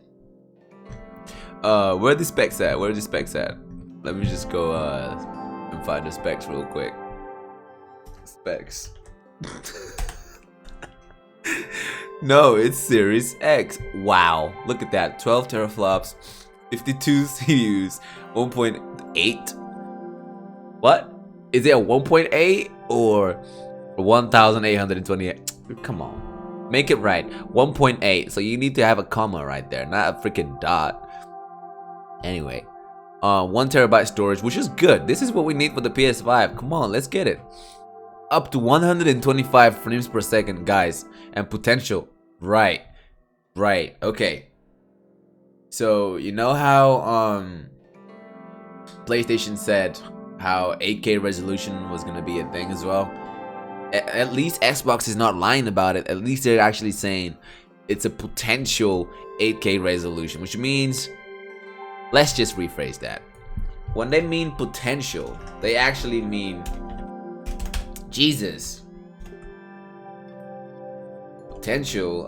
are the specs at? Where are the specs at? Let me just go and find the specs real quick. Specs. No, it's Series X. Wow, look at that. 12 teraflops, 52 CPUs, 1.8. What? Is it a 1.8 or 1828? Come on, make it right. 1.8. So you need to have a comma right there, not a freaking dot. Anyway, 1 terabyte storage, which is good. This is what we need for the PS5. Come on, let's get it. Up to 125 frames per second, guys, and potential. Right, okay. So you know how PlayStation said how 8K resolution was gonna be a thing as well. At least Xbox is not lying about it. At least they're actually saying it's a potential 8K resolution, which means, let's just rephrase that. When they mean potential, they actually mean Jesus. Potential,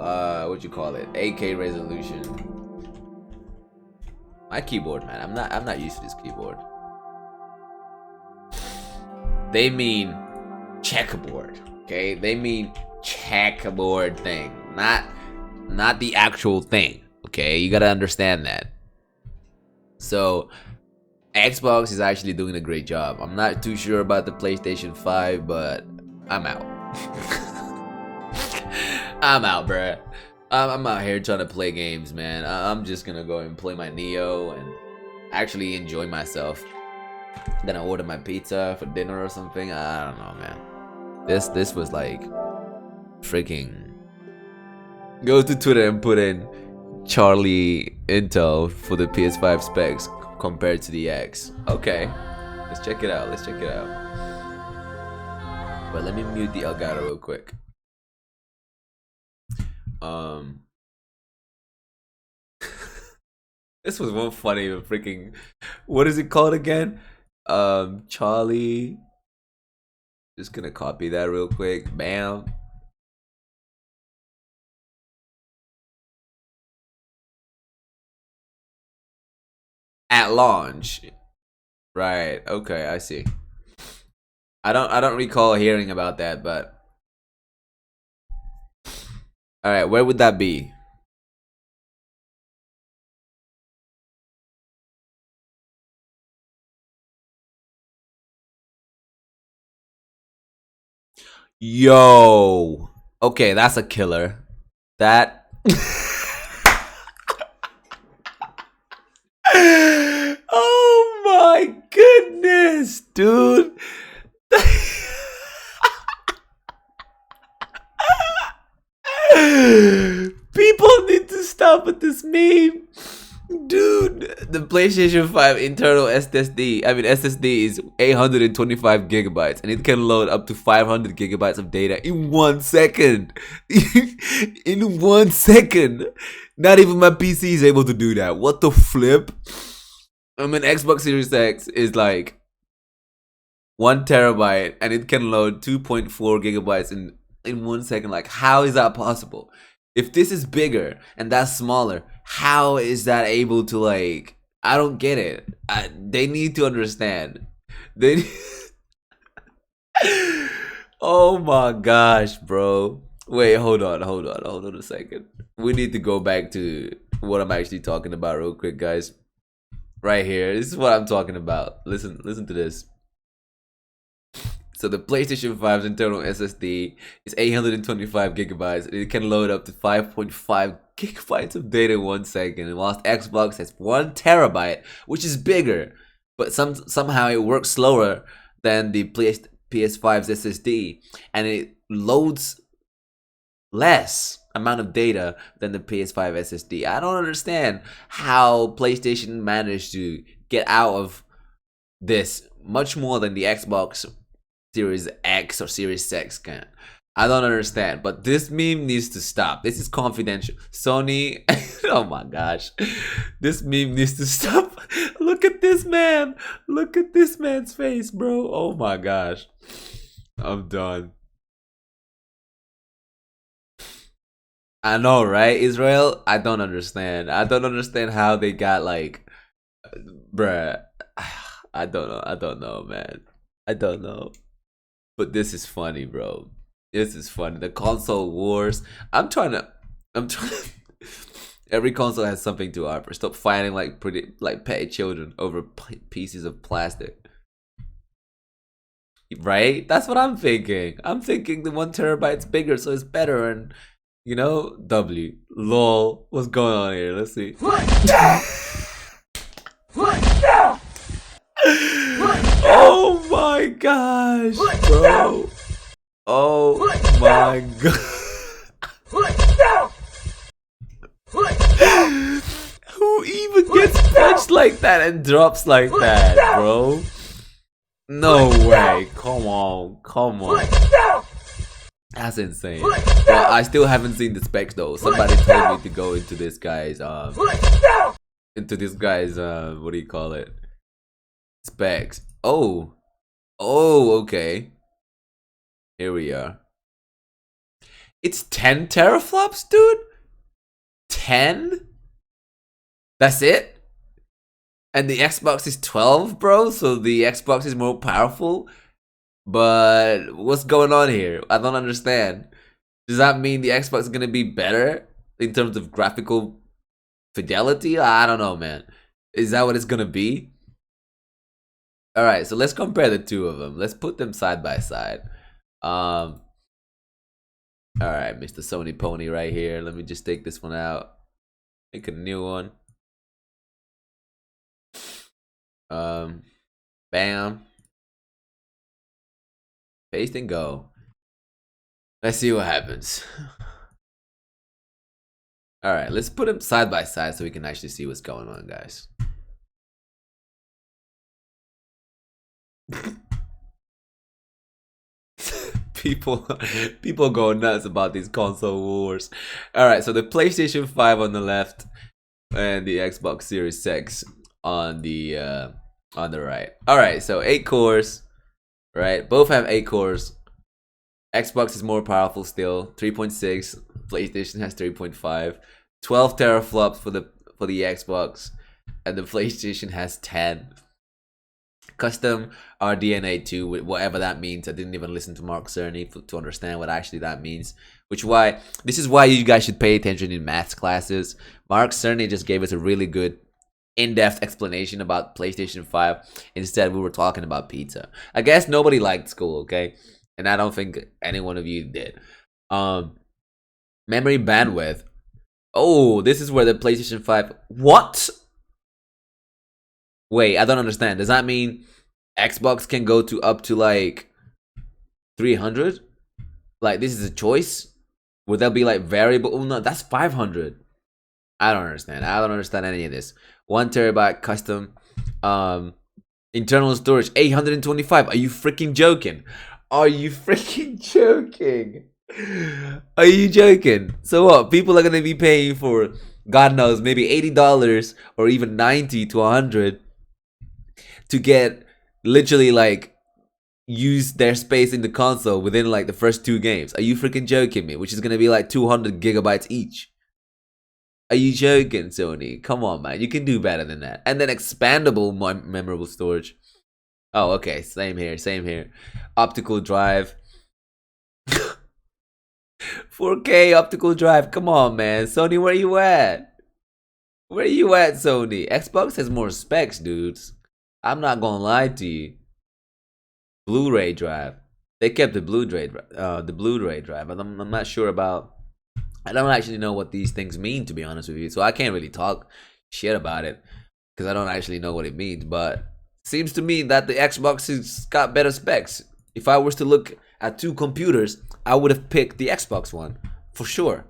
what you call it? 8K resolution. My keyboard, man. I'm not used to this keyboard. They mean checkerboard, okay? They mean checkerboard thing, not not the actual thing. Okay, you gotta understand that. So Xbox is actually doing a great job. I'm not too sure about the PlayStation 5, but I'm out. I'm out, bruh. I'm out here trying to play games, man. I'm just gonna go and play my Neo and actually enjoy myself. Then I order my pizza for dinner or something. I don't know, man. This was like freaking. Go to Twitter and put in Charlie Intel for the PS5 specs compared to the X. Okay, let's check it out. Let's check it out. But let me mute the Elgato real quick. This was one funny freaking. What is it called again? Charlie. Just gonna copy that real quick. Bam. At launch. Right. Okay, I see. I don't recall hearing about that, but all right, where would that be? Yo. Okay, that's a killer. That oh my goodness, dude. People need to stop with this meme. Dude, the PlayStation 5 internal SSD, is 825 gigabytes and it can load up to 500 gigabytes of data in 1 second. In 1 second. Not even my PC is able to do that. What the flip? Xbox Series X is like 1 terabyte and it can load 2.4 gigabytes in 1 second. Like, how is that possible? If this is bigger and that's smaller, how is that able to, like, I don't get it. They need to understand. They oh my gosh, bro. Wait, hold on a second. We need to go back to what I'm actually talking about real quick, guys. Right here. This is what I'm talking about. Listen to this. So the PlayStation 5's internal SSD is 825 gigabytes. And it can load up to 5.5 gigabytes of data in 1 second. Whilst Xbox has 1 terabyte, which is bigger, but somehow it works slower than the PS5's SSD, and it loads less amount of data than the PS5 SSD. I don't understand how PlayStation managed to get out of this much more than the Xbox Series X or Series X can. I don't understand, but this meme needs to stop. This is confidential. Sony, oh my gosh. This meme needs to stop. Look at this man. Look at this man's face, bro. Oh my gosh. I'm done. I know, right? Israel, I don't understand. I don't understand how they got, like, bruh. I don't know, man. I don't know. But this is funny, bro. This is funny. The console wars. I'm trying. Every console has something to offer. Stop fighting like petty children over pieces of plastic. Right? That's what I'm thinking. I'm thinking the 1 terabyte's bigger, so it's better. And you know, W. Lol. What's going on here? Let's see. Oh my gosh, bro. Oh my god. Who even gets punched like that and drops like that, bro? No way. Come on. That's insane. Well, I still haven't seen the specs though. Somebody told me to go into this guy's what do you call it? Specs. Oh, okay. Here we are. It's 10 teraflops, dude? 10? That's it? And the Xbox is 12, bro? So the Xbox is more powerful? But what's going on here? I don't understand. Does that mean the Xbox is gonna be better? in terms of graphical fidelity. I don't know, man. Is that what it's gonna be? All right, so let's compare the two of them. Let's put them side by side. All right, Mr. Sony Pony right here. Let me just take this one out. Make a new one. Bam. Paste and go. Let's see what happens. All right, let's put them side by side so we can actually see what's going on, guys. people go nuts about these console wars. All right, so the PlayStation 5 on the left and the Xbox Series X on the right. All right, so 8 cores, right? Both have 8 cores. Xbox is more powerful still, 3.6. PlayStation has 3.5. 12 teraflops for the Xbox, and the PlayStation has 10. Custom RDNA 2, whatever that means. I didn't even listen to Mark Cerny to understand what actually that means. This is why you guys should pay attention in maths classes. Mark Cerny just gave us a really good in-depth explanation about PlayStation 5. Instead, we were talking about pizza. I guess nobody liked school, okay? And I don't think any one of you did. Memory bandwidth. Oh, this is where the PlayStation 5... What? Wait, I don't understand. Does that mean Xbox can go to up to like 300? Like, this is a choice? Would that be like variable? Oh no, that's 500. I don't understand. I don't understand any of this. 1 terabyte custom. Internal storage 825. Are you freaking joking? Are you freaking joking? Are you joking? So what? People are gonna be paying for, God knows, maybe $80 or even 90 to 100 to get literally like use their space in the console within like the first 2 games. Are you freaking joking me? Which is gonna be like 200 gigabytes each. Are you joking, Sony? Come on, man. You can do better than that. And then expandable memorable storage. Oh, okay. Same here. Same here. Optical drive. 4K optical drive. Come on, man. Sony, where you at? Where you at, Sony? Xbox has more specs, dudes. I'm not gonna lie to you. Blu-ray drive. They kept the Blu-ray drive. I'm not sure about... I don't actually know what these things mean, to be honest with you. So I can't really talk shit about it because I don't actually know what it means. But seems to me that the Xbox has got better specs. If I was to look at 2 computers, I would have picked the Xbox one for sure.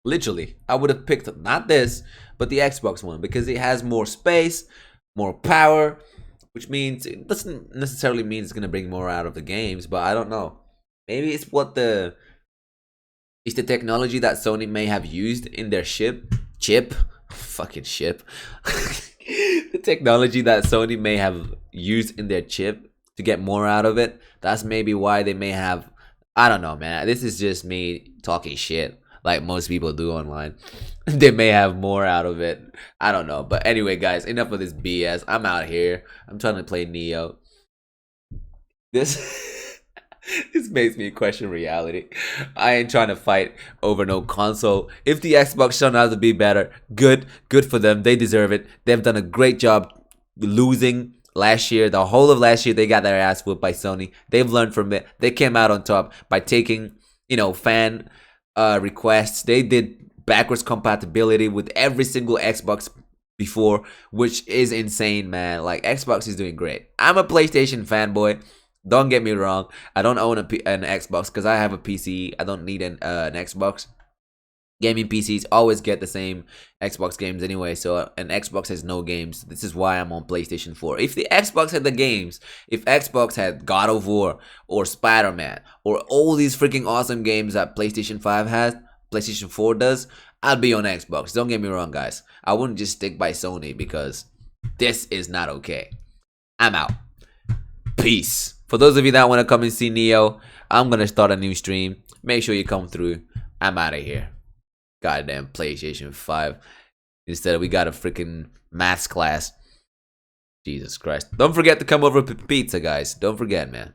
Literally, I would have picked not this, but the Xbox one because it has more space, more power, which means it doesn't necessarily mean it's gonna bring more out of the games. But I don't know. Maybe it's it's the technology that Sony may have used in their fucking chip. The technology that Sony may have used in their chip to get more out of it. That's maybe why they may have... I don't know, man. This is just me talking shit like most people do online. They may have more out of it. I don't know. But anyway, guys, enough of this BS. I'm out here. I'm trying to play Neo. This... This makes me question reality. I ain't trying to fight over no console. If the Xbox turned out to be better, good for them. They deserve it. They've done a great job losing last year. The whole of last year, they got their ass whooped by Sony. They've learned from it. They came out on top by taking, fan requests. They did backwards compatibility with every single Xbox before, which is insane, man. Like, Xbox is doing great. I'm a PlayStation fanboy. Don't get me wrong. I don't own an Xbox because I have a PC. I don't need an Xbox. Gaming PCs always get the same Xbox games anyway, so an Xbox has no games. This is why I'm on PlayStation 4. If the Xbox had the games, if Xbox had God of War or Spider-Man or all these freaking awesome games that PlayStation 5 has, PlayStation 4 does, I'd be on Xbox. Don't get me wrong, guys. I wouldn't just stick by Sony because this is not okay. I'm out. Peace. For those of you that want to come and see Neo, I'm going to start a new stream. Make sure you come through. I'm out of here. Goddamn PlayStation 5. Instead, we got a freaking maths class. Jesus Christ. Don't forget to come over for pizza, guys. Don't forget, man.